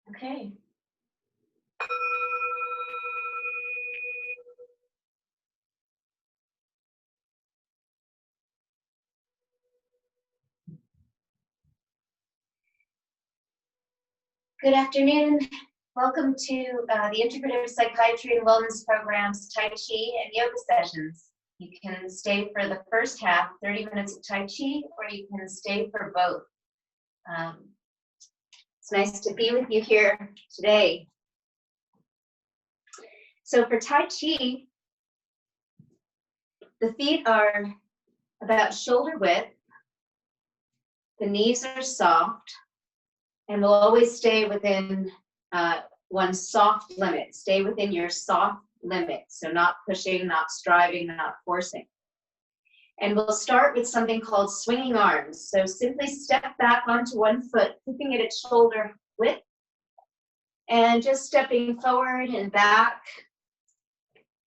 Okay. Good afternoon. Welcome to the Integrative Psychiatry and Wellness Program's Tai Chi and Yoga sessions. You can stay for the first half, 30 minutes of Tai Chi, or you can stay for both. It's nice to be with you here today. So for Tai Chi, the feet are about shoulder width, the knees are soft, and we'll always stay within one soft limit. Stay within your soft limit, so not pushing, not striving, not forcing. And we'll start with something called swinging arms. So simply step back onto one foot, keeping it at shoulder width, and just stepping forward and back,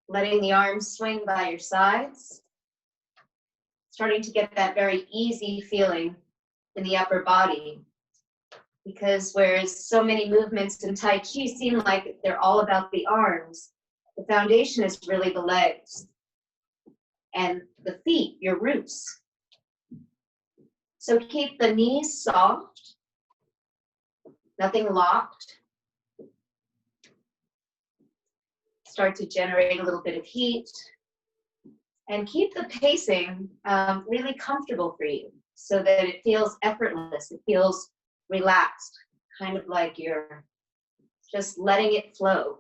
letting the arms swing by your sides. Starting to get that very easy feeling in the upper body. Because whereas so many movements in Tai Chi seem like they're all about the arms, the foundation is really the legs and the feet, your roots. So keep the knees soft, nothing locked. Start to generate a little bit of heat. And keep the pacing really comfortable for you so that it feels effortless, it feels relaxed, kind of like you're just letting it flow.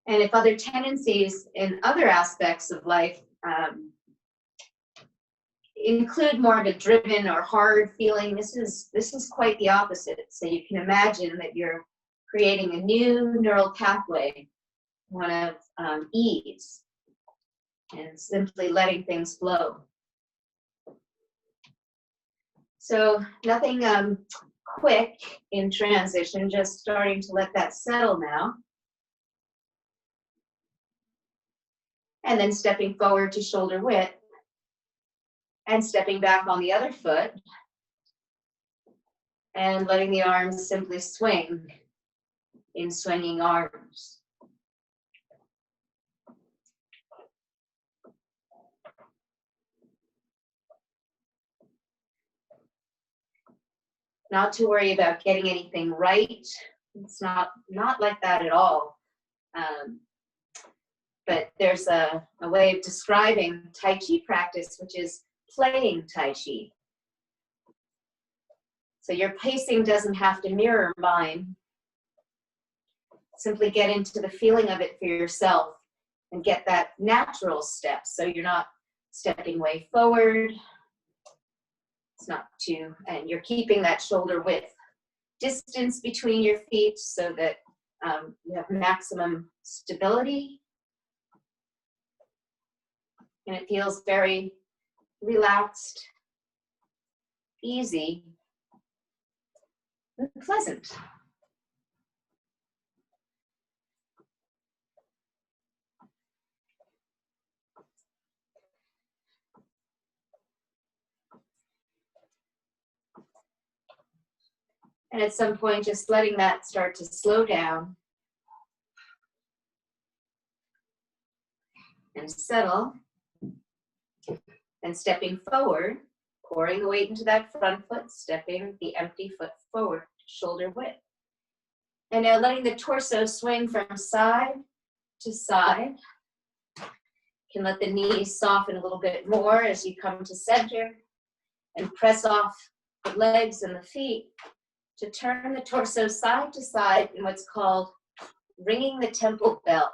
And if other tendencies in other aspects of life include more of a driven or hard feeling, this is quite the opposite. So you can imagine that you're creating a new neural pathway, one of ease, and simply letting things flow. So nothing quick in transition, just starting to let that settle now. And then stepping forward to shoulder width and stepping back on the other foot and letting the arms simply swing in swinging arms. Not to worry about getting anything right. It's not like that at all. But there's a way of describing Tai Chi practice, which is playing Tai Chi. So your pacing doesn't have to mirror mine. Simply get into the feeling of it for yourself and get that natural step. So you're not stepping way forward. It's not too, and you're keeping that shoulder width distance between your feet so that you have maximum stability. And it feels very relaxed, easy, and pleasant. And at some point, just letting that start to slow down and settle. And stepping forward, pouring the weight into that front foot, stepping the empty foot forward, shoulder width. And now letting the torso swing from side to side. You can let the knees soften a little bit more as you come to center and press off the legs and the feet to turn the torso side to side in what's called ringing the temple bell.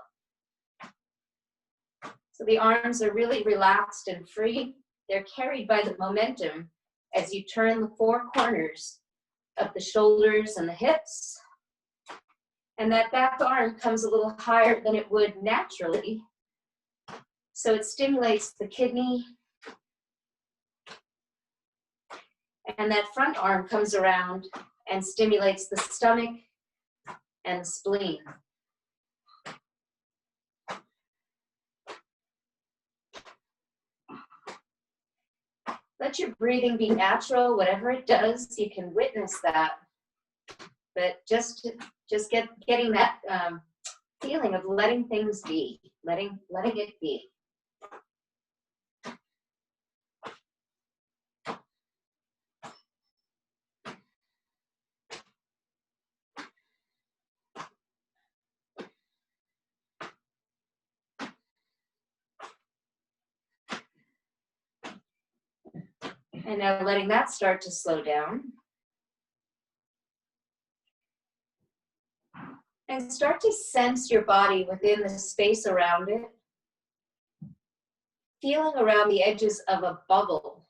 So the arms are really relaxed and free. They're carried by the momentum as you turn the four corners of the shoulders and the hips. And that back arm comes a little higher than it would naturally. So it stimulates the kidney. And that front arm comes around and stimulates the stomach and the spleen. Let your breathing be natural, whatever it does, you can witness that. But just getting that feeling of letting things be, letting it be. And now letting that start to slow down. And start to sense your body within the space around it. Feeling around the edges of a bubble.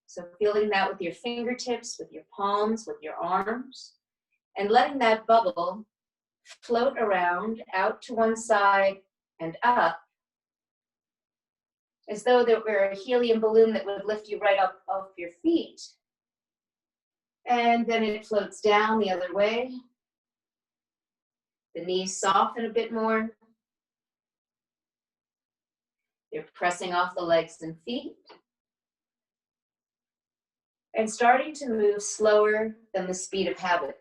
So feeling that with your fingertips, with your palms, with your arms. And letting that bubble float around, out to one side and up. As though there were a helium balloon that would lift you right up off your feet. And then it floats down the other way. The knees soften a bit more. You're pressing off the legs and feet. And starting to move slower than the speed of habit.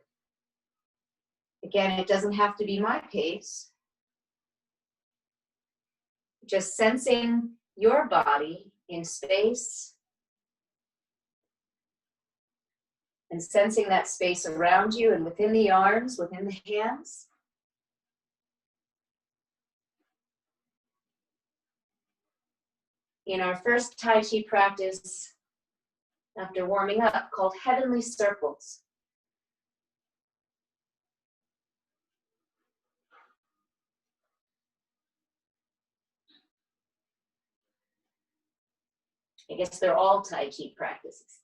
Again, it doesn't have to be my pace. Just sensing your body in space. And sensing that space around you and within the arms, within the hands. In our first Tai Chi practice, after warming up, called Heavenly Circles. I guess they're all Tai Chi practices.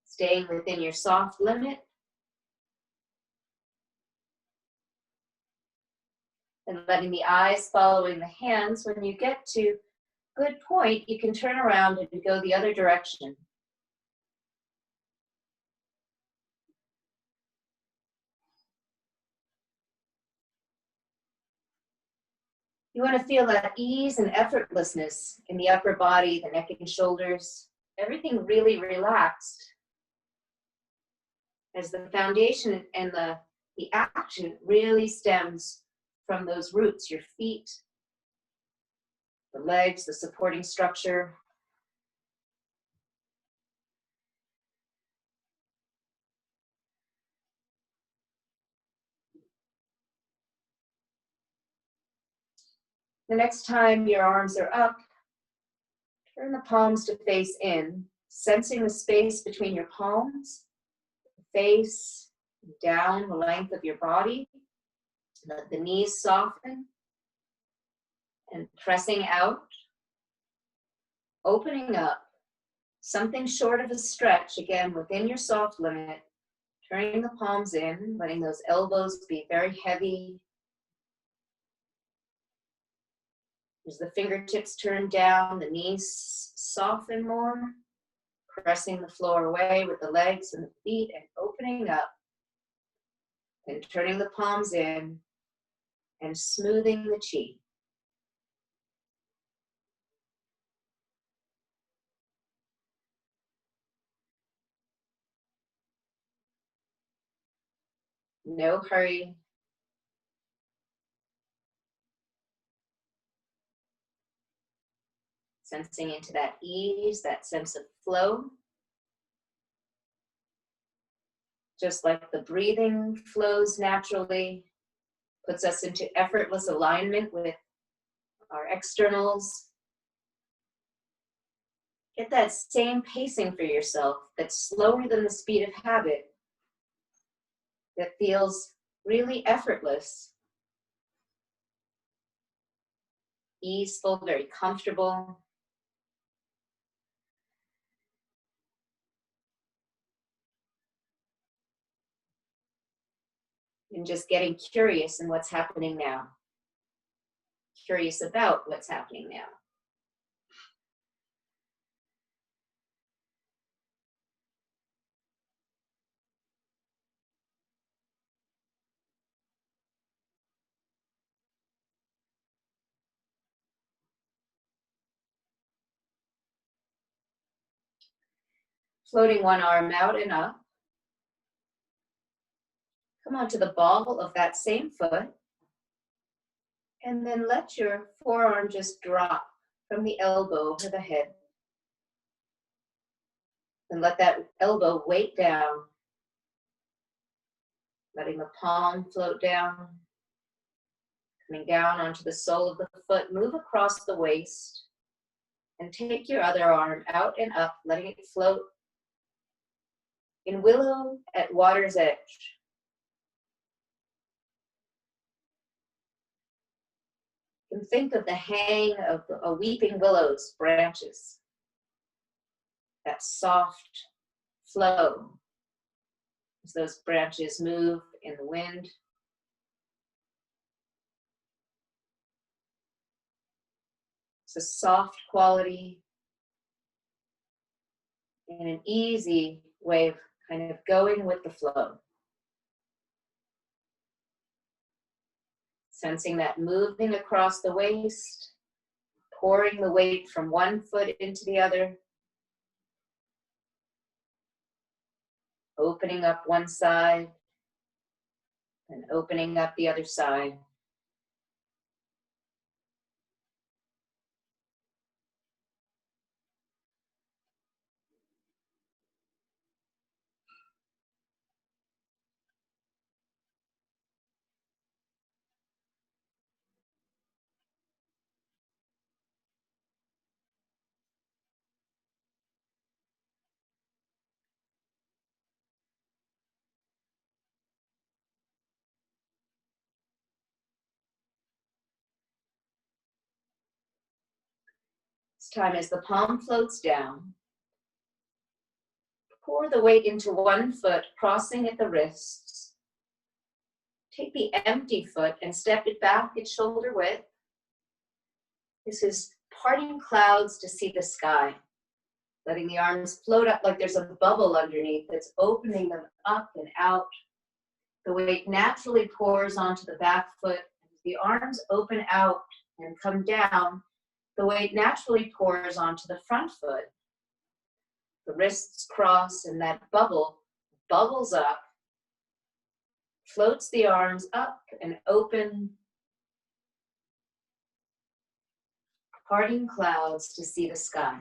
Staying within your soft limit. And letting the eyes following the hands. When you get to good point, you can turn around and go the other direction. You want to feel that ease and effortlessness in the upper body, the neck and shoulders, everything really relaxed. As the foundation and the action really stems from those roots, your feet, the legs, the supporting structure. The next time your arms are up, turn the palms to face in, sensing the space between your palms, face, down the length of your body. Let the knees soften and pressing out, opening up, something short of a stretch, again, within your soft limit, turning the palms in, letting those elbows be very heavy. As the fingertips turn down, the knees soften more, pressing the floor away with the legs and the feet and opening up and turning the palms in and smoothing the chi. No hurry. Sensing into that ease, that sense of flow. Just like the breathing flows naturally, puts us into effortless alignment with our externals. Get that same pacing for yourself that's slower than the speed of habit, that feels really effortless, easeful, very comfortable. And just getting curious in what's happening now. Curious about what's happening now. Floating one arm out and up. Come onto the ball of that same foot. And then let your forearm just drop from the elbow to the head. And let that elbow weight down. Letting the palm float down. Coming down onto the sole of the foot. Move across the waist. And take your other arm out and up, letting it float in willow at water's edge. You can think of the hang of a weeping willow's branches. That soft flow as those branches move in the wind. It's a soft quality and an easy way of kind of going with the flow. Sensing that moving across the waist, pouring the weight from one foot into the other, opening up one side and opening up the other side. This time as the palm floats down, pour the weight into one foot, crossing at the wrists. Take the empty foot and step it back at shoulder width. This is parting clouds to see the sky. Letting the arms float up like there's a bubble underneath that's opening them up and out. The weight naturally pours onto the back foot. The arms open out and come down. The weight naturally pours onto the front foot. The wrists cross and that bubble bubbles up, floats the arms up and open, parting clouds to see the sky.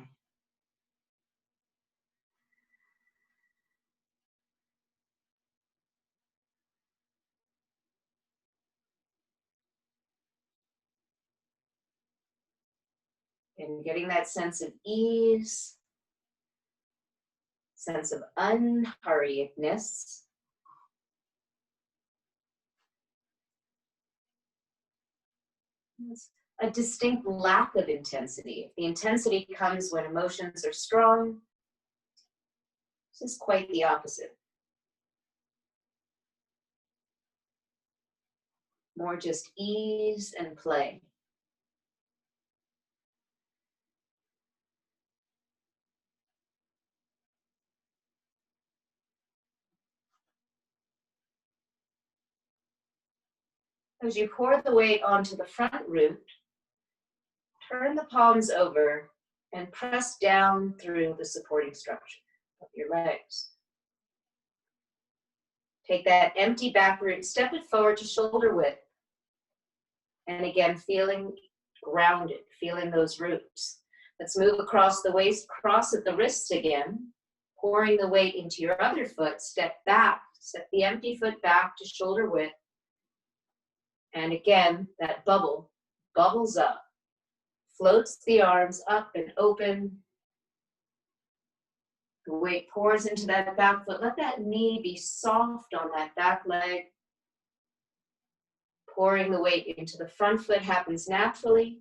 And getting that sense of ease, sense of unhurriedness. It's a distinct lack of intensity. The intensity comes when emotions are strong. This is quite the opposite. More just ease and play. As you pour the weight onto the front root, turn the palms over and press down through the supporting structure of your legs. Take that empty back root, step it forward to shoulder width. And again, feeling grounded, feeling those roots. Let's move across the waist, cross at the wrists again, pouring the weight into your other foot, step back, set the empty foot back to shoulder width. And again, that bubble bubbles up, floats the arms up and open. The weight pours into that back foot. Let that knee be soft on that back leg. Pouring the weight into the front foot happens naturally.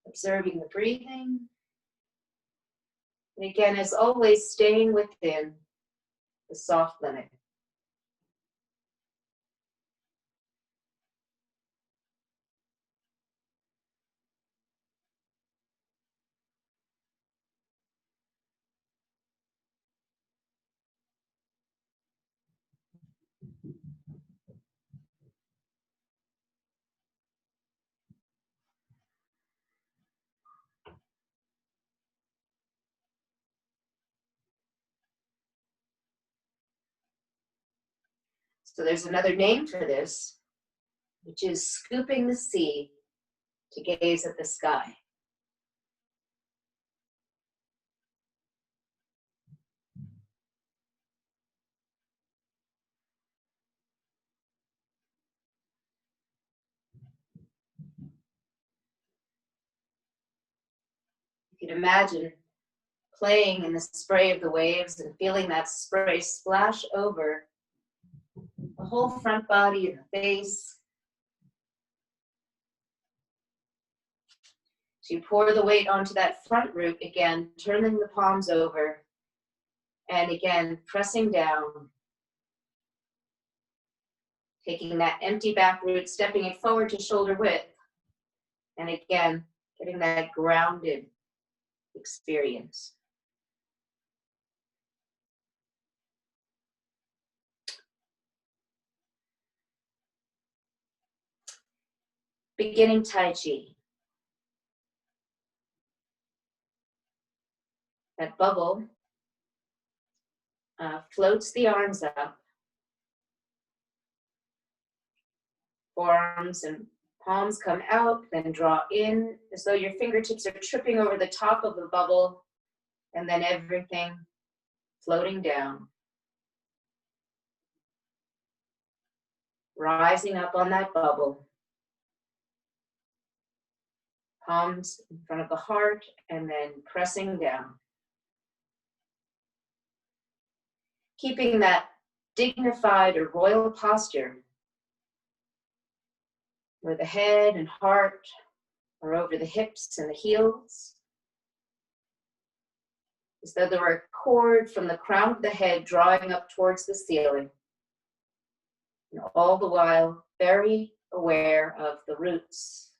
Observing the breathing. And again, as always, staying within the soft limit. So there's another name for this, which is scooping the sea to gaze at the sky. You can imagine playing in the spray of the waves and feeling that spray splash over the whole front body and the face. So you pour the weight onto that front root again, turning the palms over, and again, pressing down. Taking that empty back root, stepping it forward to shoulder width, and again, getting that grounded experience. Beginning Tai Chi. That bubble floats the arms up, forearms and palms come out, then draw in as though your fingertips are tripping over the top of the bubble, and then everything floating down. Rising up on that bubble. Palms in front of the heart, and then pressing down. Keeping that dignified or royal posture where the head and heart are over the hips and the heels, as though there were a cord from the crown of the head drawing up towards the ceiling, and all the while very aware of the roots.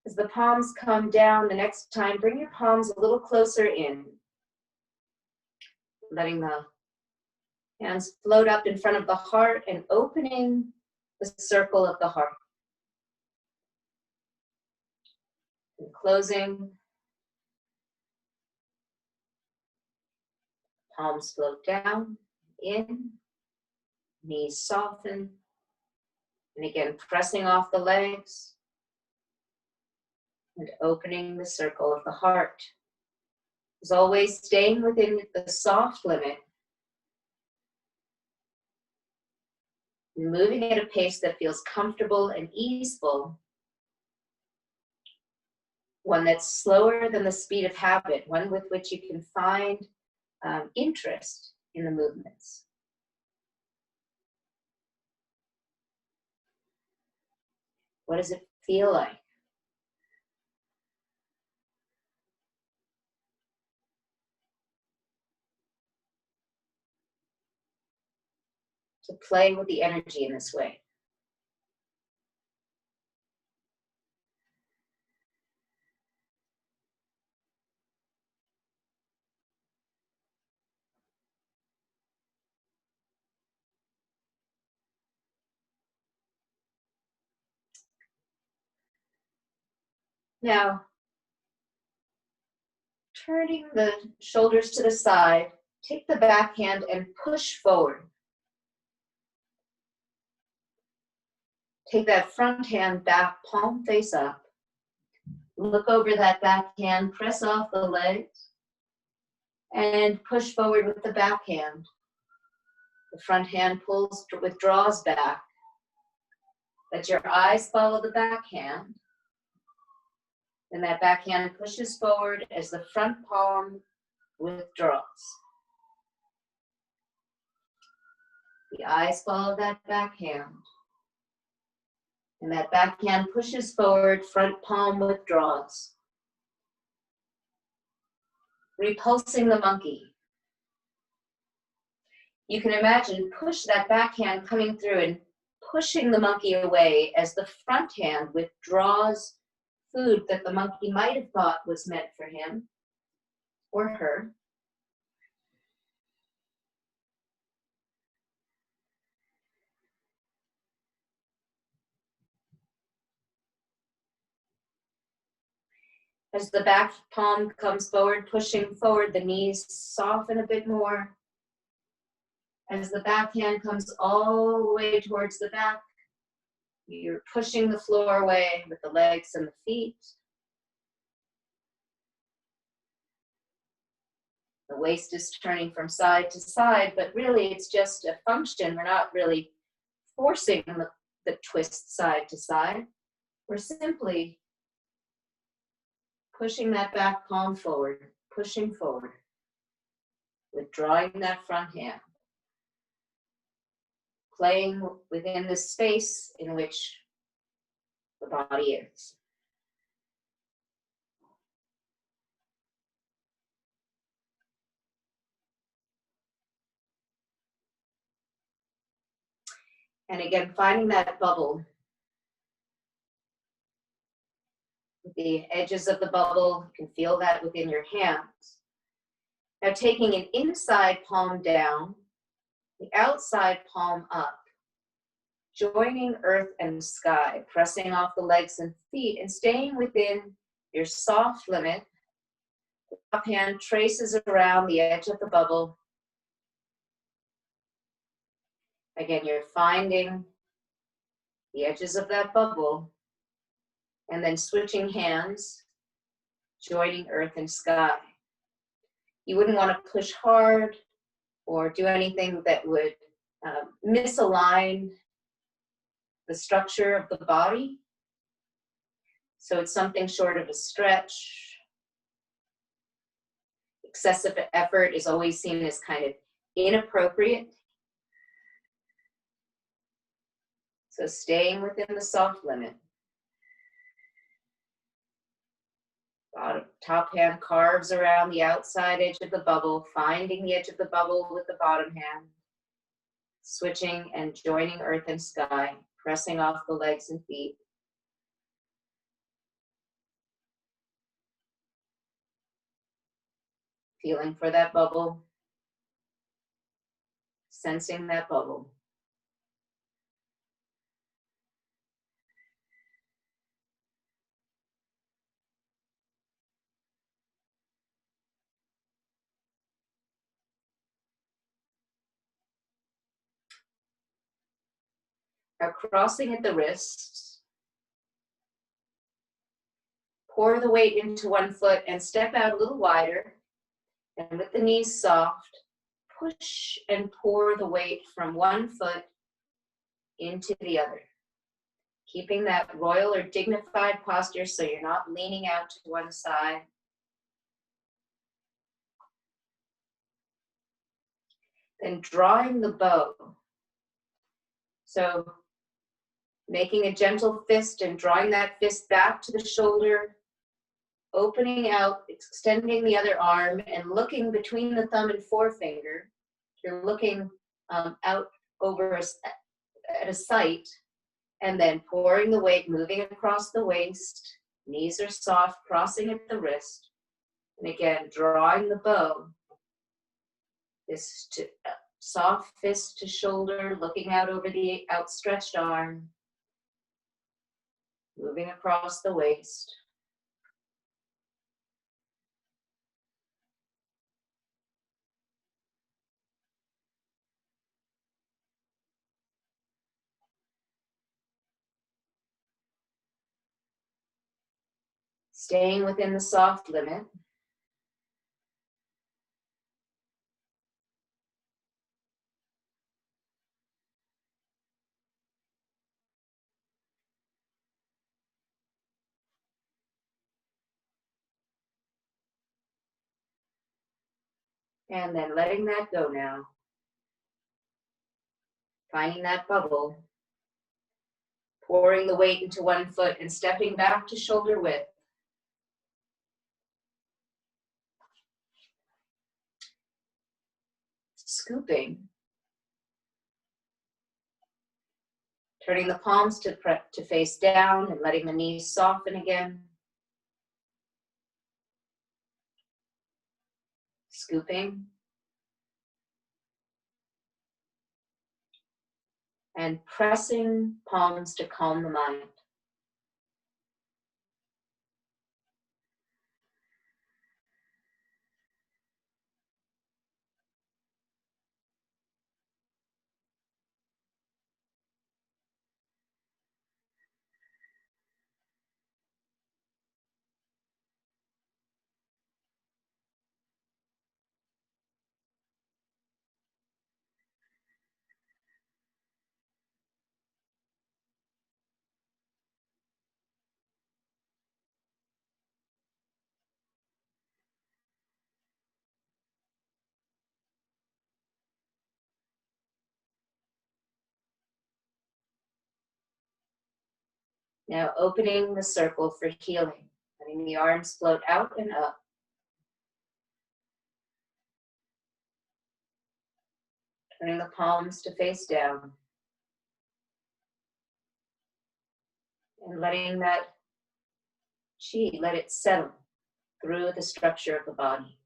As the palms come down, the next time, bring your palms a little closer in, letting the hands float up in front of the heart and opening the circle of the heart. And closing, palms float down, in, knees soften, and again pressing off the legs and opening the circle of the heart. As always, staying within the soft limit, moving at a pace that feels comfortable and easeful, one that's slower than the speed of habit, one with which you can find interest in the movements. What does it feel like? To play with the energy in this way. Now, turning the shoulders to the side, take the back hand and push forward. Take that front hand back, palm face up. Look over that back hand, press off the legs, and push forward with the back hand. The front hand withdraws back. Let your eyes follow the back hand. Then that back hand pushes forward as the front palm withdraws. The eyes follow that back hand. And that back hand pushes forward, front palm withdraws. Repulsing the monkey. You can imagine push that back hand coming through and pushing the monkey away as the front hand withdraws food that the monkey might have thought was meant for him or her. As the back palm comes forward, pushing forward, the knees soften a bit more. As the back hand comes all the way towards the back, you're pushing the floor away with the legs and the feet. The waist is turning from side to side, but really it's just a function. We're not really forcing the twist side to side. We're simply pushing that back palm forward, pushing forward, withdrawing that front hand, playing within the space in which the body is. And again, finding that bubble, the edges of the bubble, you can feel that within your hands. Now taking an inside palm down, the outside palm up, joining earth and sky, pressing off the legs and feet and staying within your soft limit. The top hand traces around the edge of the bubble. Again, you're finding the edges of that bubble and then switching hands, joining earth and sky. You wouldn't want to push hard or do anything that would misalign the structure of the body. So it's something short of a stretch. Excessive effort is always seen as kind of inappropriate. So staying within the soft limit. Top hand carves around the outside edge of the bubble, finding the edge of the bubble with the bottom hand, switching and joining earth and sky, pressing off the legs and feet. Feeling for that bubble, sensing that bubble. Now crossing at the wrists, pour the weight into one foot and step out a little wider. And with the knees soft, push and pour the weight from one foot into the other. Keeping that royal or dignified posture so you're not leaning out to one side. Then drawing the bow. So making a gentle fist and drawing that fist back to the shoulder, opening out, extending the other arm and looking between the thumb and forefinger. You're looking out over at a sight, and then pouring the weight, moving across the waist. Knees are soft, crossing at the wrist. And again, drawing the bow. Soft fist to shoulder, looking out over the outstretched arm. Moving across the waist. Staying within the soft limit. And then letting that go now. Finding that bubble. Pouring the weight into one foot and stepping back to shoulder width. Scooping. Turning the palms to face down and letting the knees soften again. Scooping. And pressing palms to calm the mind. Now opening the circle for healing, letting the arms float out and up. Turning the palms to face down. And letting that chi, let it settle through the structure of the body.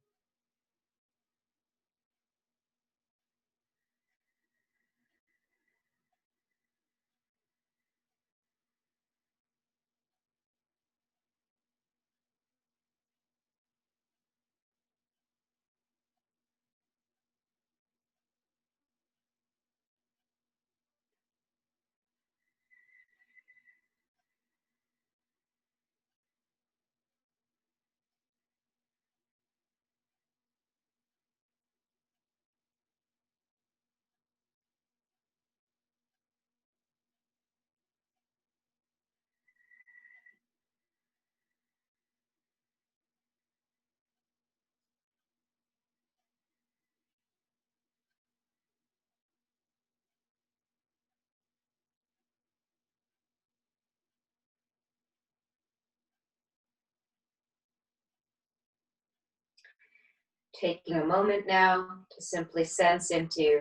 Taking a moment now to simply sense into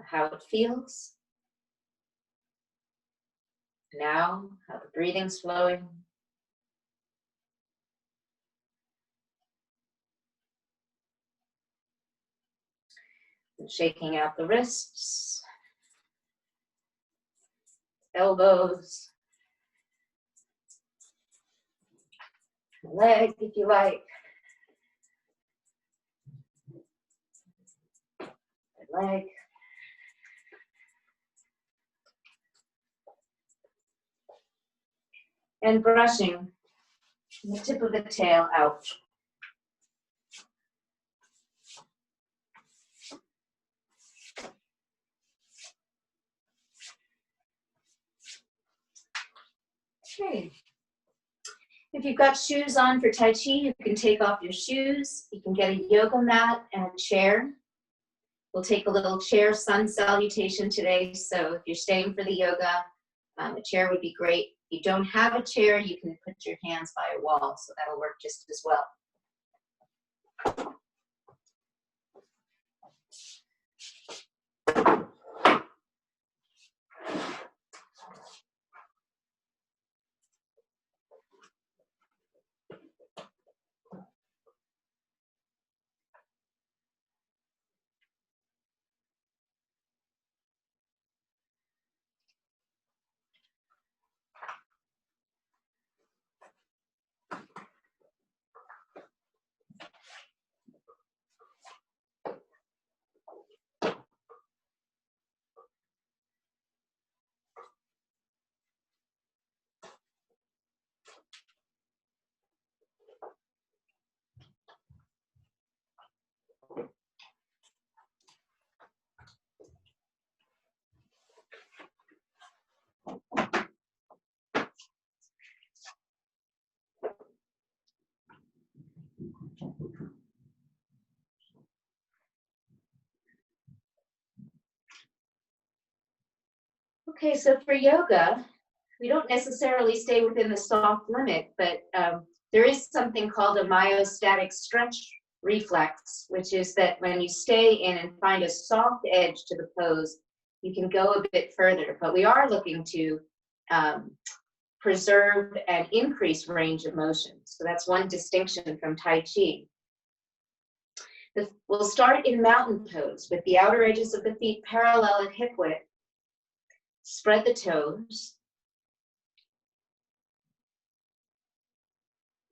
how it feels. Now, how the breathing's flowing. And shaking out the wrists, elbows, leg if you like. Leg. And brushing the tip of the tail out. Okay. If you've got shoes on for Tai Chi, you can take off your shoes. You can get a yoga mat and a chair. We'll take a little chair sun salutation today. So if you're staying for the yoga, a chair would be great. If you don't have a chair, you can put your hands by a wall, so that'll work just as well. Okay, so for yoga, we don't necessarily stay within the soft limit, but there is something called a myostatic stretch reflex, which is that when you stay in and find a soft edge to the pose, you can go a bit further. But we are looking to preserve and increase range of motion. So that's one distinction from Tai Chi. We'll start in mountain pose with the outer edges of the feet parallel at hip width. Spread the toes.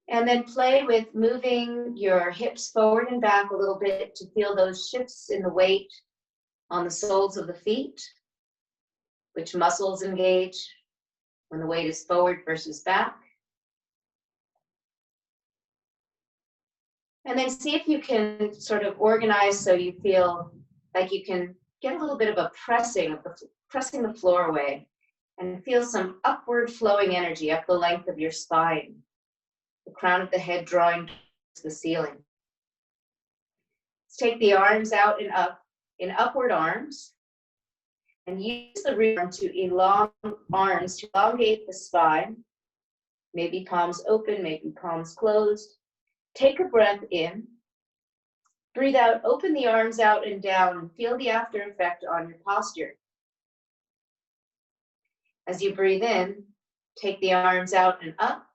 And then play with moving your hips forward and back a little bit to feel those shifts in the weight on the soles of the feet, which muscles engage when the weight is forward versus back. And then see if you can sort of organize so you feel like you can get a little bit of a pressing the floor away and feel some upward flowing energy up the length of your spine. The crown of the head drawing towards the ceiling. Let's take the arms out and up in upward arms. And use the rear arm to arms to elongate the spine. Maybe palms open, maybe palms closed. Take a breath in. Breathe out, open the arms out and down, and feel the after effect on your posture. As you breathe in, take the arms out and up.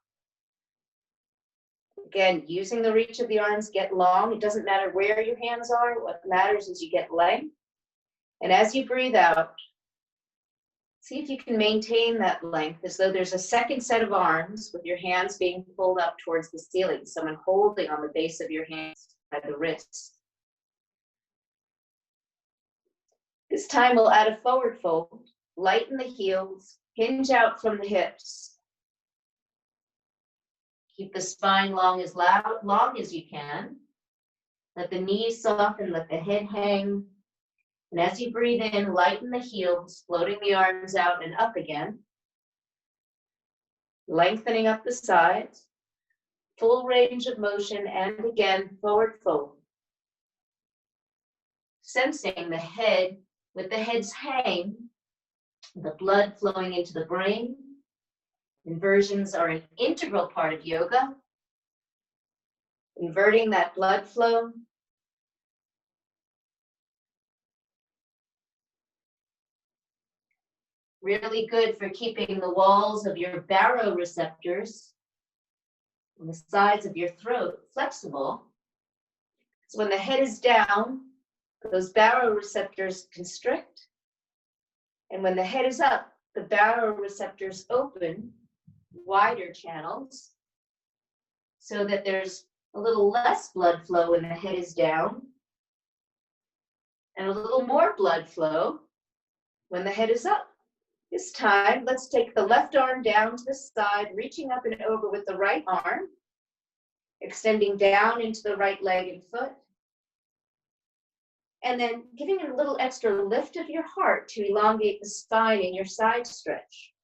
Again, using the reach of the arms, get long. It doesn't matter where your hands are. What matters is you get length. And as you breathe out, see if you can maintain that length as though there's a second set of arms with your hands being pulled up towards the ceiling, someone holding on the base of your hands by the wrists. This time we'll add a forward fold, lighten the heels, hinge out from the hips. Keep the spine long as you can. Let the knees soften, let the head hang. And as you breathe in, lighten the heels, floating the arms out and up again. Lengthening up the sides. Full range of motion, and again, forward fold. Sensing the head, with the head's hang, the blood flowing into the brain. Inversions are an integral part of yoga. Inverting that blood flow. Really good for keeping the walls of your baroreceptors on the sides of your throat flexible. So when the head is down, those baroreceptors constrict. And when the head is up, the baroreceptors open, wider channels, so that there's a little less blood flow when the head is down, and a little more blood flow when the head is up. This time, let's take the left arm down to the side, reaching up and over with the right arm, extending down into the right leg and foot, and then giving it a little extra lift of your heart to elongate the spine in your side stretch.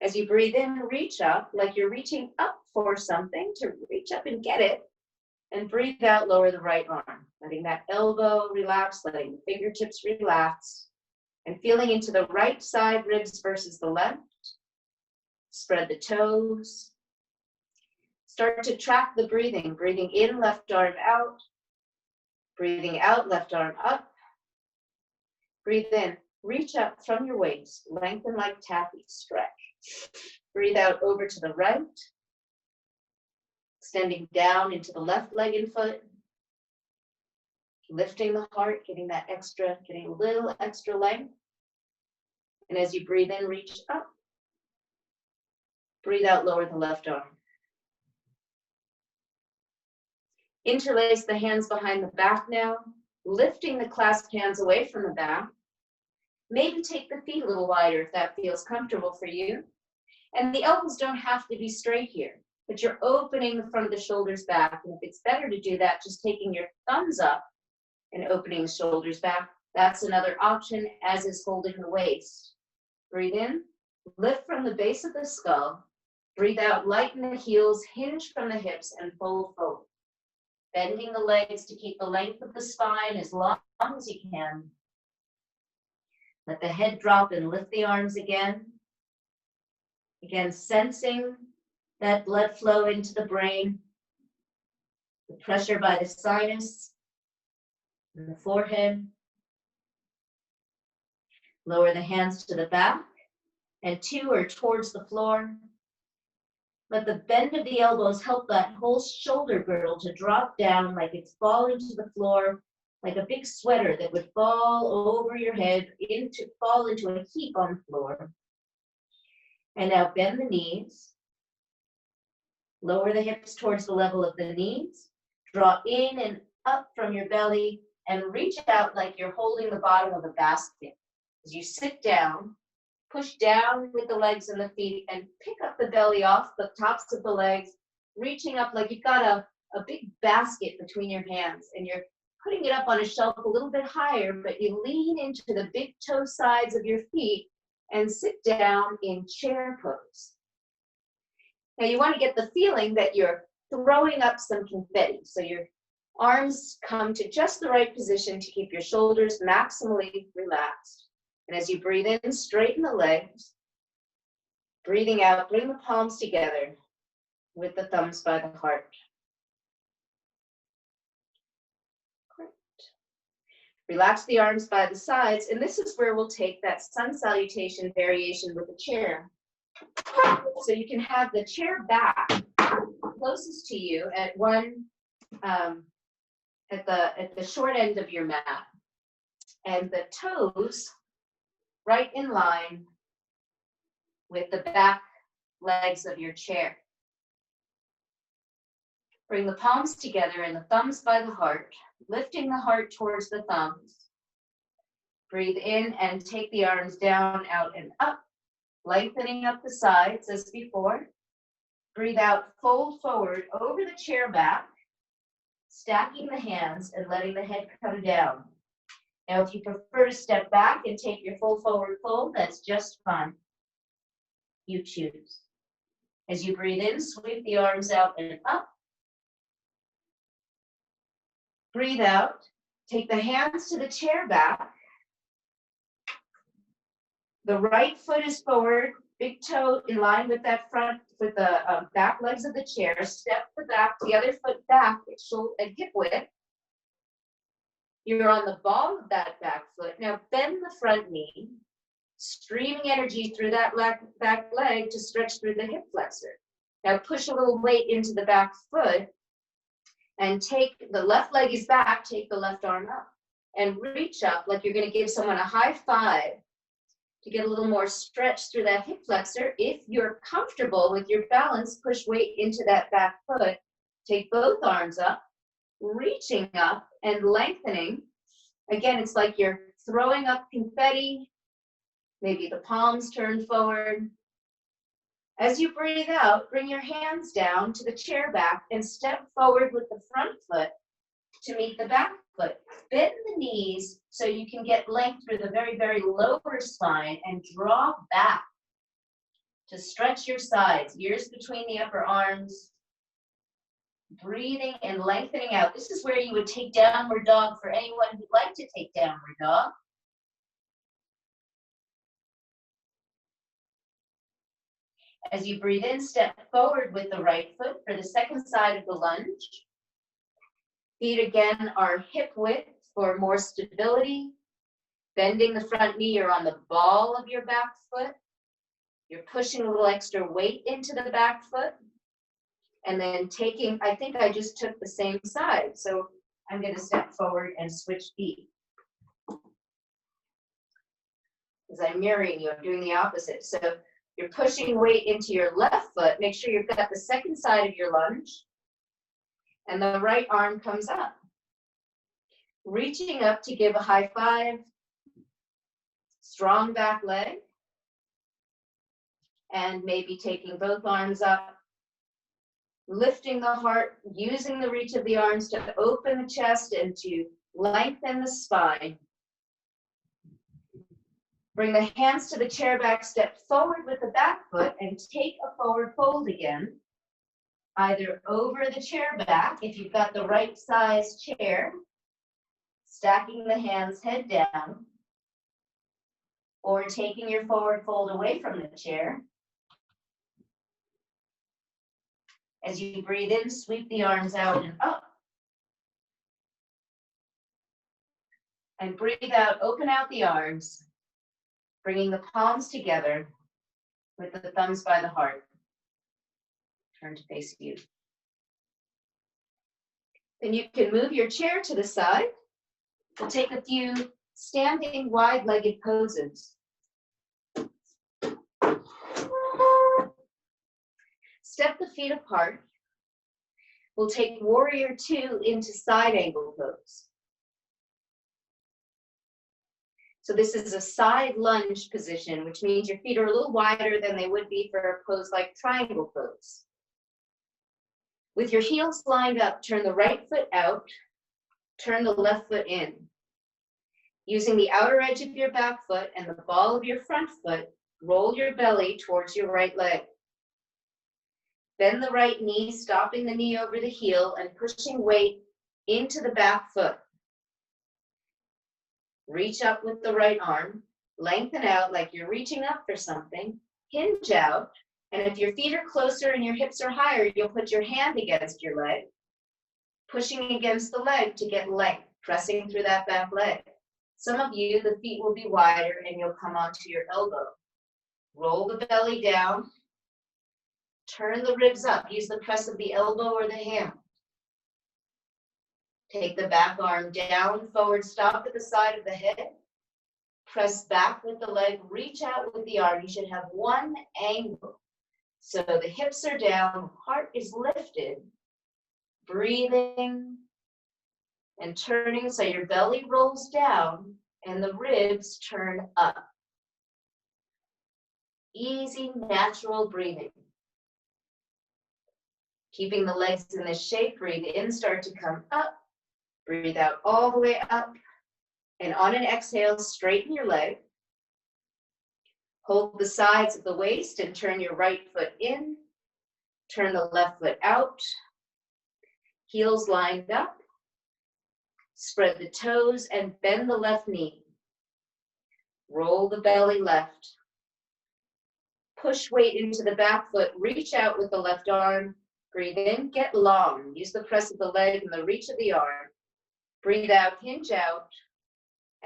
As you breathe in, reach up like you're reaching up for something, to reach up and get it, and breathe out, lower the right arm, letting that elbow relax, letting the fingertips relax, and feeling into the right side ribs versus the left. Spread the toes. Start to track the breathing. Breathing in, left arm out. Breathing out, left arm up. Breathe in, reach up from your waist. Lengthen like taffy, stretch. Breathe out over to the right. Extending down into the left leg and foot. Lifting the heart, getting a little extra length. And as you breathe in, reach up. Breathe out, lower the left arm. Interlace the hands behind the back now, lifting the clasped hands away from the back. Maybe take the feet a little wider if that feels comfortable for you. And the elbows don't have to be straight here, but you're opening the front of the shoulders back. And if it's better to do that, just taking your thumbs up and opening the shoulders back, that's another option, as is holding the waist. Breathe in, lift from the base of the skull. Breathe out, lighten the heels, hinge from the hips, and fold forward. Bending the legs to keep the length of the spine as long as you can. Let the head drop and lift the arms again. Again, sensing that blood flow into the brain, the pressure by the sinus and the forehead. Lower the hands to the back, and two are towards the floor. Let the bend of the elbows help that whole shoulder girdle to drop down like it's falling to the floor, like a big sweater that would fall over your head, fall into a heap on the floor. And now bend the knees. Lower the hips towards the level of the knees. Draw in and up from your belly and reach out like you're holding the bottom of a basket. As you sit down, push down with the legs and the feet and pick up the belly off the tops of the legs, reaching up like you've got a big basket between your hands and you're putting it up on a shelf a little bit higher, but you lean into the big toe sides of your feet and sit down in chair pose. Now you want to get the feeling that you're throwing up some confetti. So you're Arms come to just the right position to keep your shoulders maximally relaxed. And as you breathe in, straighten the legs. Breathing out, bring the palms together with the thumbs by the heart. Great. Relax the arms by the sides, and this is where we'll take that sun salutation variation with the chair. So you can have the chair back closest to you at one at the short end of your mat, and the toes right in line with the back legs of your chair. Bring the palms together and the thumbs by the heart, lifting the heart towards the thumbs. Breathe in and take the arms down, out, and up, lengthening up the sides as before. Breathe out, fold forward over the chair back, stacking the hands and letting the head come down. Now, if you prefer to step back and take your full forward fold, that's just fine. You choose. As you breathe in, sweep the arms out and up. Breathe out. Take the hands to the chair back. The right foot is forward, big toe in line with that front, with the back legs of the chair. Step the other foot back at hip width. You're on the ball of that back foot. Now bend the front knee, streaming energy through that back leg to stretch through the hip flexor. Now push a little weight into the back foot and take the left leg is back, take the left arm up and reach up like you're going to give someone a high five to get a little more stretch through that hip flexor. If you're comfortable with your balance, push weight into that back foot. Take both arms up, reaching up and lengthening. Again, it's like you're throwing up confetti. Maybe the palms turn forward. As you breathe out, bring your hands down to the chair back and step forward with the front foot to meet the back foot. Bend the knees so you can get length through the very, very lower spine and draw back to stretch your sides, ears between the upper arms. Breathing and lengthening out. This is where you would take downward dog for anyone who'd like to take downward dog. As you breathe in, step forward with the right foot for the second side of the lunge. Feet again are hip width for more stability. Bending the front knee, you're on the ball of your back foot. You're pushing a little extra weight into the back foot. And then taking, I think I just took the same side. So I'm going to step forward and switch feet. As I'm mirroring you, I'm doing the opposite. So you're pushing weight into your left foot. Make sure you've got the second side of your lunge. And the right arm comes up. Reaching up to give a high five. Strong back leg. And maybe taking both arms up. Lifting the heart, using the reach of the arms to open the chest and to lengthen the spine. Bring the hands to the chair back, step forward with the back foot and take a forward fold again. Either over the chair back, if you've got the right size chair, stacking the hands head down, or taking your forward fold away from the chair. As you breathe in, sweep the arms out and up. And breathe out, open out the arms, bringing the palms together with the thumbs by the heart. Turn to face you. Then you can move your chair to the side. We'll take a few standing wide-legged poses. Step the feet apart. We'll take warrior two into side angle pose. So this is a side lunge position, which means your feet are a little wider than they would be for a pose like triangle pose. With your heels lined up, turn the right foot out, turn the left foot in. Using the outer edge of your back foot and the ball of your front foot, roll your belly towards your right leg. Bend the right knee, stopping the knee over the heel and pushing weight into the back foot. Reach up with the right arm, lengthen out like you're reaching up for something, hinge out, and if your feet are closer and your hips are higher, you'll put your hand against your leg, pushing against the leg to get length, pressing through that back leg. Some of you, the feet will be wider and you'll come onto your elbow. Roll the belly down, turn the ribs up, use the press of the elbow or the hand. Take the back arm down, forward, stop at the side of the head. Press back with the leg, reach out with the arm. You should have one angle. So the hips are down, heart is lifted. Breathing and turning so your belly rolls down and the ribs turn up. Easy, natural breathing. Keeping the legs in this shape, breathe in, start to come up. Breathe out all the way up. And on an exhale, straighten your leg. Hold the sides of the waist and turn your right foot in. Turn the left foot out. Heels lined up. Spread the toes and bend the left knee. Roll the belly left. Push weight into the back foot. Reach out with the left arm. Breathe in, get long. Use the press of the leg and the reach of the arm. Breathe out, hinge out.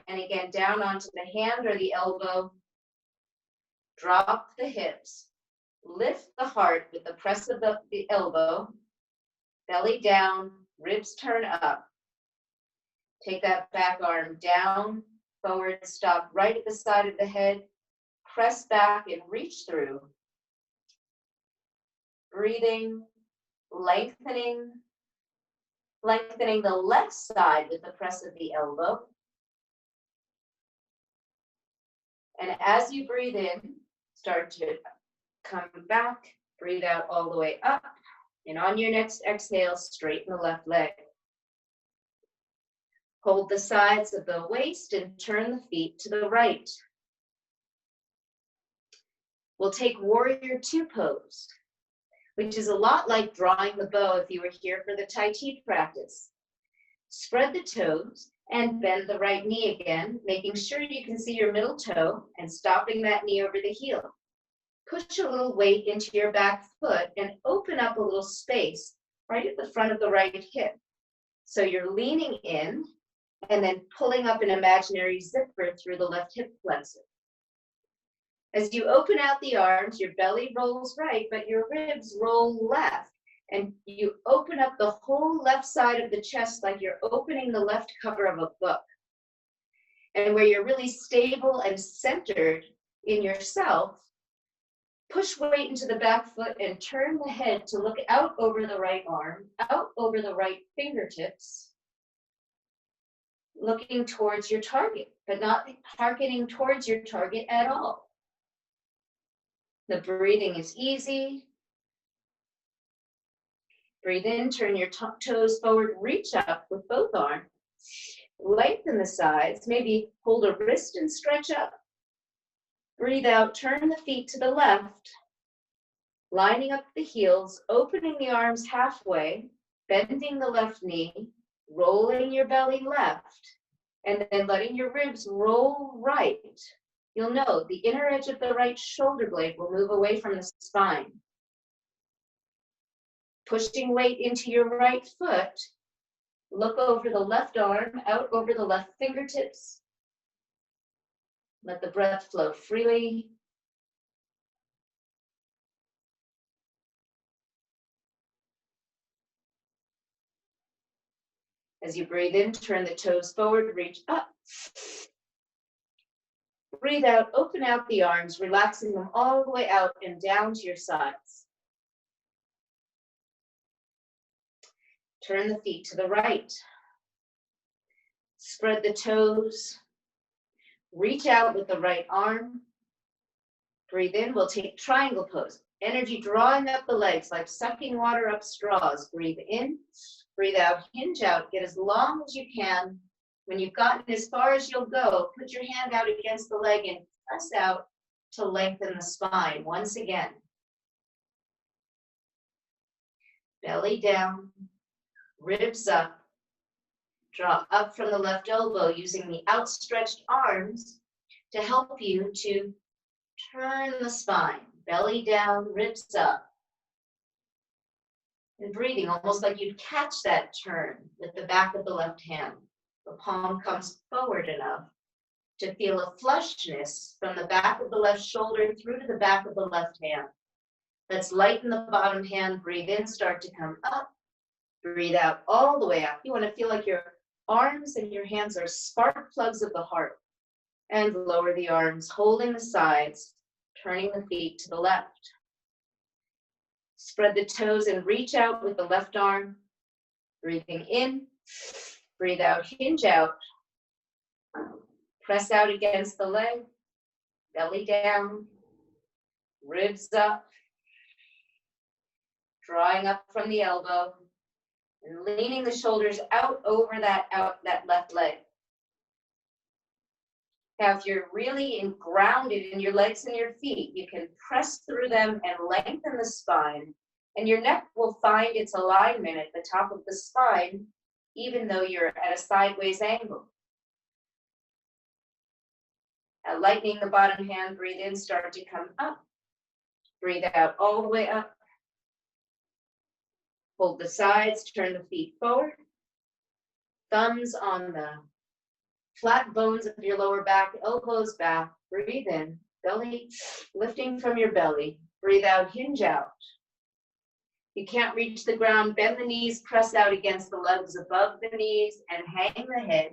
And again, down onto the hand or the elbow. Drop the hips. Lift the heart with the press of the elbow. Belly down, ribs turn up. Take that back arm down, forward, stop right at the side of the head. Press back and reach through. Breathing, lengthening the left side with the press of the elbow. And as you breathe in, start to come back, breathe out all the way up. And on your next exhale, straighten the left leg. Hold the sides of the waist and turn the feet to the right. We'll take Warrior Two pose, which is a lot like drawing the bow if you were here for the Tai Chi practice. Spread the toes and bend the right knee again, making sure you can see your middle toe and stopping that knee over the heel. Push a little weight into your back foot and open up a little space right at the front of the right hip. So you're leaning in and then pulling up an imaginary zipper through the left hip flexor. As you open out the arms, your belly rolls right, but your ribs roll left. And you open up the whole left side of the chest like you're opening the left cover of a book. And where you're really stable and centered in yourself, push weight into the back foot and turn the head to look out over the right arm, out over the right fingertips, looking towards your target, but not targeting towards your target at all. The breathing is easy. Breathe in, turn your toes forward, reach up with both arms. Lengthen the sides, maybe hold a wrist and stretch up. Breathe out, turn the feet to the left, lining up the heels, opening the arms halfway, bending the left knee, rolling your belly left, and then letting your ribs roll right. You'll know the inner edge of the right shoulder blade will move away from the spine. Pushing weight into your right foot, look over the left arm, out over the left fingertips. Let the breath flow freely. As you breathe in, turn the toes forward, reach up. Breathe out, open out the arms, relaxing them all the way out and down to your sides. Turn the feet to the right. Spread the toes. Reach out with the right arm. Breathe in, we'll take triangle pose. Energy drawing up the legs like sucking water up straws. Breathe in, breathe out, hinge out, get as long as you can. When you've gotten as far as you'll go, put your hand out against the leg and press out to lengthen the spine. Once again. Belly down, ribs up, Draw up from the left elbow using the outstretched arms to help you to turn the spine, belly down, ribs up. And breathing, almost like you'd catch that turn with the back of the left hand. The palm comes forward enough to feel a flushness from the back of the left shoulder through to the back of the left hand. Let's lighten the bottom hand, breathe in, start to come up. Breathe out all the way up. You want to feel like your arms and your hands are spark plugs of the heart. And lower the arms, holding the sides, turning the feet to the left. Spread the toes and reach out with the left arm. Breathing in, breathe out, hinge out. Press out against the leg, belly down, ribs up. Drawing up from the elbow and leaning the shoulders out over that left leg. Now, if you're really grounded in your legs and your feet, you can press through them and lengthen the spine, and your neck will find its alignment at the top of the spine, even though you're at a sideways angle. Now, lightening the bottom hand, breathe in, start to come up. Breathe out all the way up. Hold the sides, turn the feet forward. Thumbs on the flat bones of your lower back, elbows back. Breathe in, belly lifting from your belly. Breathe out, hinge out. You can't reach the ground, bend the knees, press out against the legs above the knees, and hang the head.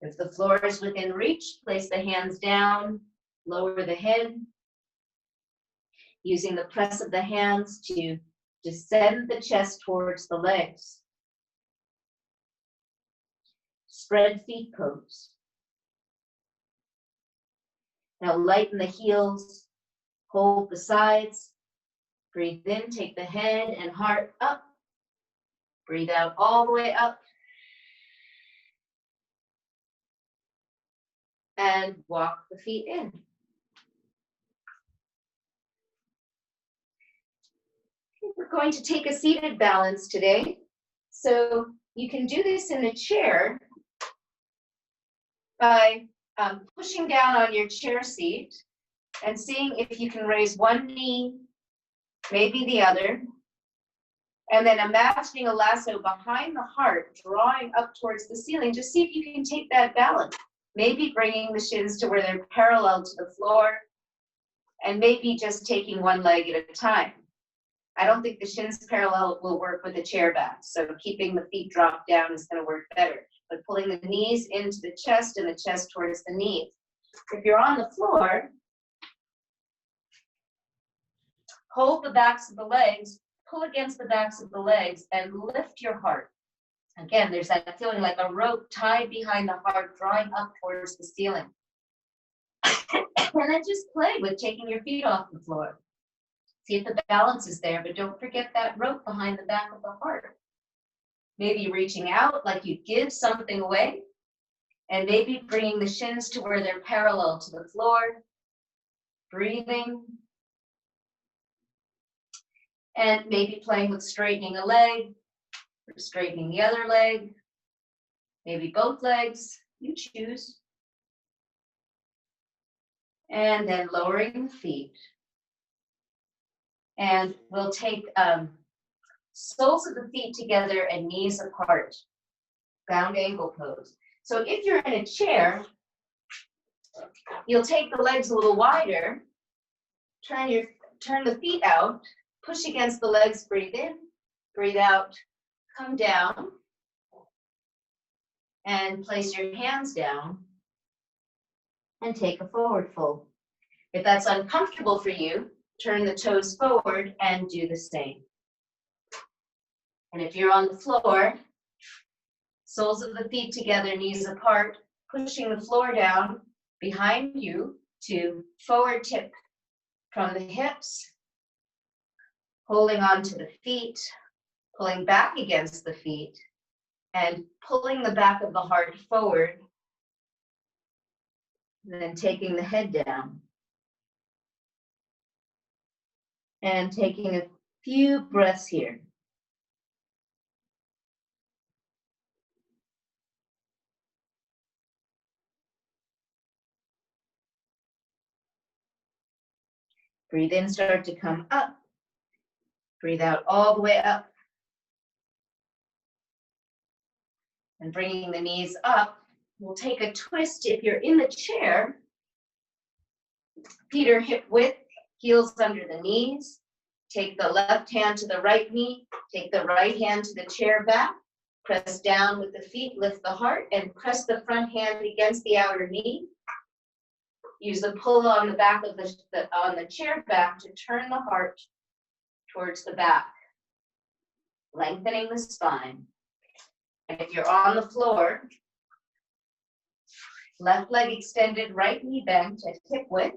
If the floor is within reach, place the hands down, lower the head. Using the press of the hands to descend the chest towards the legs. Spread feet pose. Now lighten the heels, hold the sides. Breathe in, take the head and heart up. Breathe out all the way up. And walk the feet in. We're going to take a seated balance today. So you can do this in a chair by pushing down on your chair seat and seeing if you can raise one knee, maybe the other, and then imagining a lasso behind the heart, drawing up towards the ceiling. Just see if you can take that balance. Maybe bringing the shins to where they're parallel to the floor, and maybe just taking one leg at a time. I don't think the shins parallel will work with the chair back, so keeping the feet dropped down is going to work better. But pulling the knees into the chest and the chest towards the knees. If you're on the floor, hold the backs of the legs, pull against the backs of the legs, and lift your heart. Again, there's that feeling like a rope tied behind the heart, drawing up towards the ceiling. And then just play with taking your feet off the floor. See if the balance is there, but don't forget that rope behind the back of the heart. Maybe reaching out like you give something away, and maybe bringing the shins to where they're parallel to the floor. Breathing. And maybe playing with straightening a leg, or straightening the other leg, maybe both legs, you choose. And then lowering the feet. And we'll take soles of the feet together and knees apart, bound ankle pose. So if you're in a chair, you'll take the legs a little wider, turn the feet out, push against the legs, breathe in, breathe out, come down, and place your hands down, and take a forward fold. If that's uncomfortable for you, turn the toes forward and do the same. And if you're on the floor, soles of the feet together, knees apart, pushing the floor down behind you to forward tip from the hips, holding on to the feet, pulling back against the feet, and pulling the back of the heart forward, and then taking the head down. And taking a few breaths here. Breathe in, start to come up. Breathe out all the way up. And bringing the knees up, we'll take a twist. If you're in the chair, feet are hip width, heels under the knees. Take the left hand to the right knee. Take the right hand to the chair back. Press down with the feet, lift the heart, and press the front hand against the outer knee. Use the pull on the back of the chair back to turn the heart towards the back, lengthening the spine. And if you're on the floor, left leg extended, right knee bent at hip width.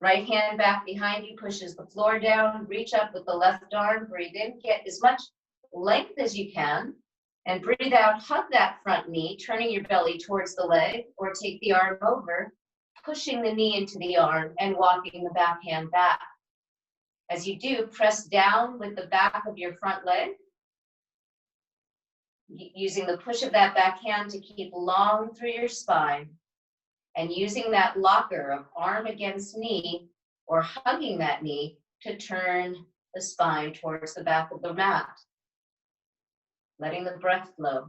Right hand back behind you pushes the floor down. Reach up with the left arm. Breathe in. Get as much length as you can. And breathe out. Hug that front knee, turning your belly towards the leg, or take the arm over, pushing the knee into the arm and walking the back hand back. As you do, press down with the back of your front leg, using the push of that back hand to keep long through your spine, and using that locker of arm against knee or hugging that knee to turn the spine towards the back of the mat, letting the breath flow.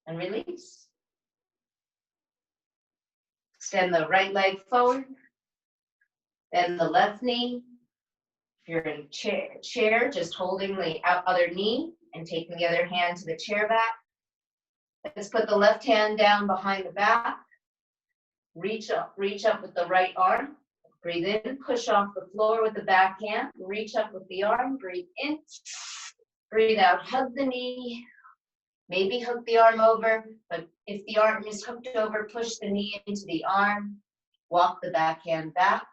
And release. Extend the right leg forward, bend the left knee. If you're in chair, just holding the other knee and taking the other hand to the chair back. Let's put the left hand down behind the back. Reach up with the right arm. Breathe in, push off the floor with the back hand. Reach up with the arm, breathe in. Breathe out, hug the knee. Maybe hook the arm over, but if the arm is hooked over, push the knee into the arm. Walk the back hand back.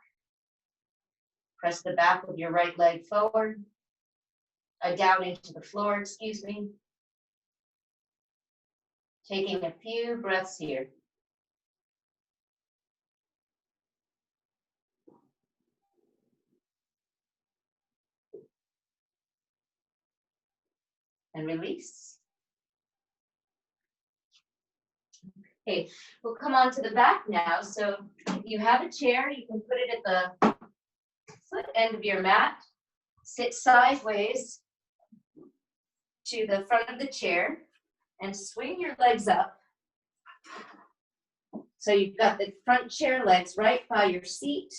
Press the back of your right leg forward. Down into the floor, excuse me. Taking a few breaths here. And release. Okay, we'll come on to the back now. So if you have a chair, you can put it at the foot end of your mat. Sit sideways to the front of the chair and swing your legs up. So you've got the front chair legs right by your seat,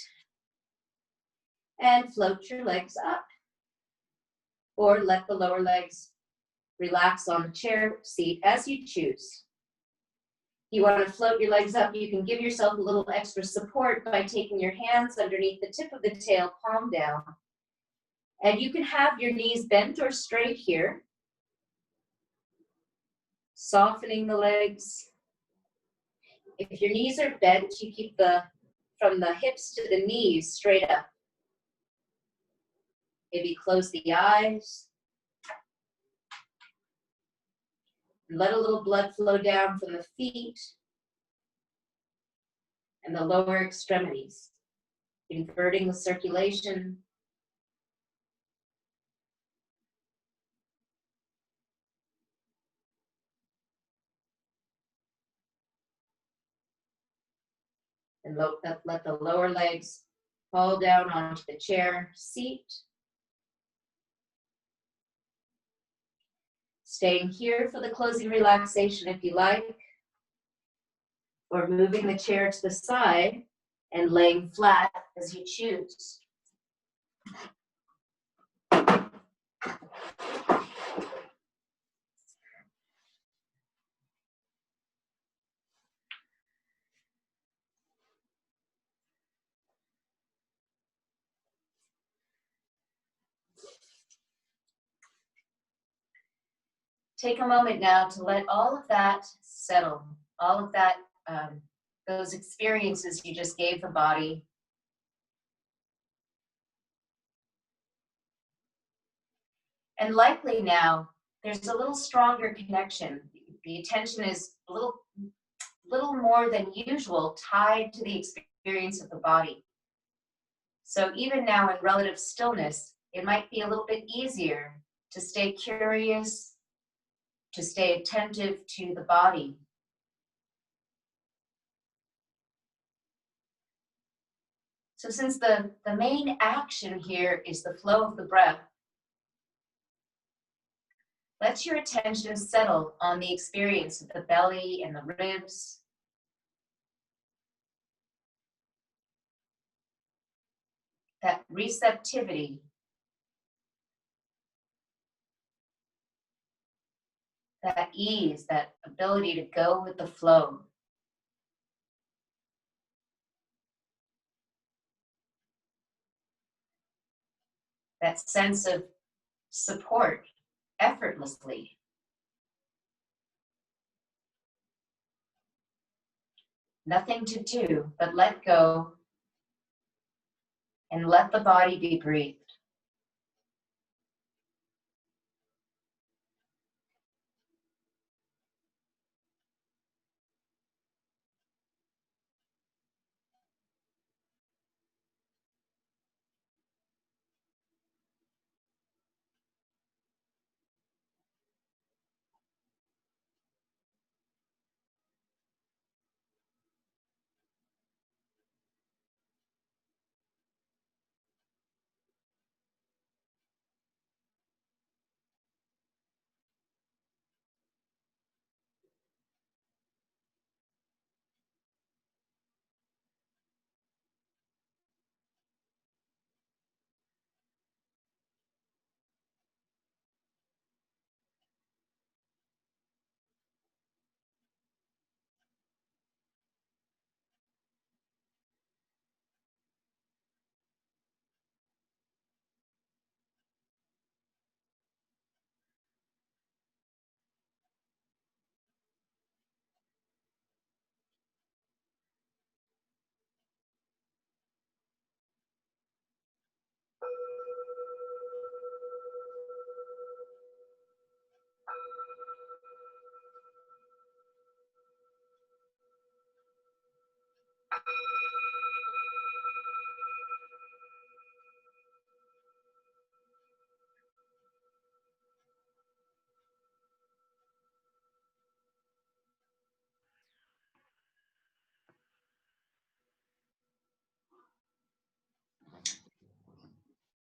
and float your legs up, or let the lower legs relax on the chair seat as you choose. You want to float your legs up, you can give yourself a little extra support by taking your hands underneath the tip of the tail, palm down. And you can have your knees bent or straight here, softening the legs. If your knees are bent, you keep from the hips to the knees straight up. Maybe close the eyes. Let a little blood flow down from the feet and the lower extremities, inverting the circulation. And let the lower legs fall down onto the chair seat. Staying here for the closing relaxation if you like, or moving the chair to the side and laying flat as you choose. Take a moment now to let all of that settle, all of that, those experiences you just gave the body. And likely now, there's a little stronger connection. The attention is a little more than usual tied to the experience of the body. So even now in relative stillness, it might be a little bit easier to stay curious, to stay attentive to the body. So since the main action here is the flow of the breath, let your attention settle on the experience of the belly and the ribs. That receptivity. That ease, that ability to go with the flow. That sense of support effortlessly. Nothing to do but let go and let the body be breathed.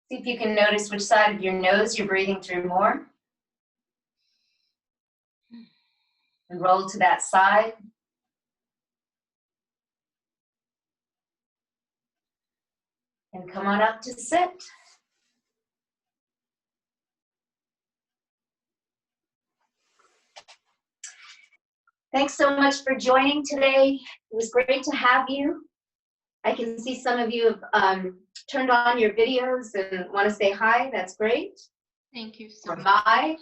See if you can notice which side of your nose you're breathing through more. And roll to that side. And come on up to sit. Thanks so much for joining today. It was great to have you. I can see some of you have turned on your videos and want to say hi. That's great. Thank you so much. Bye.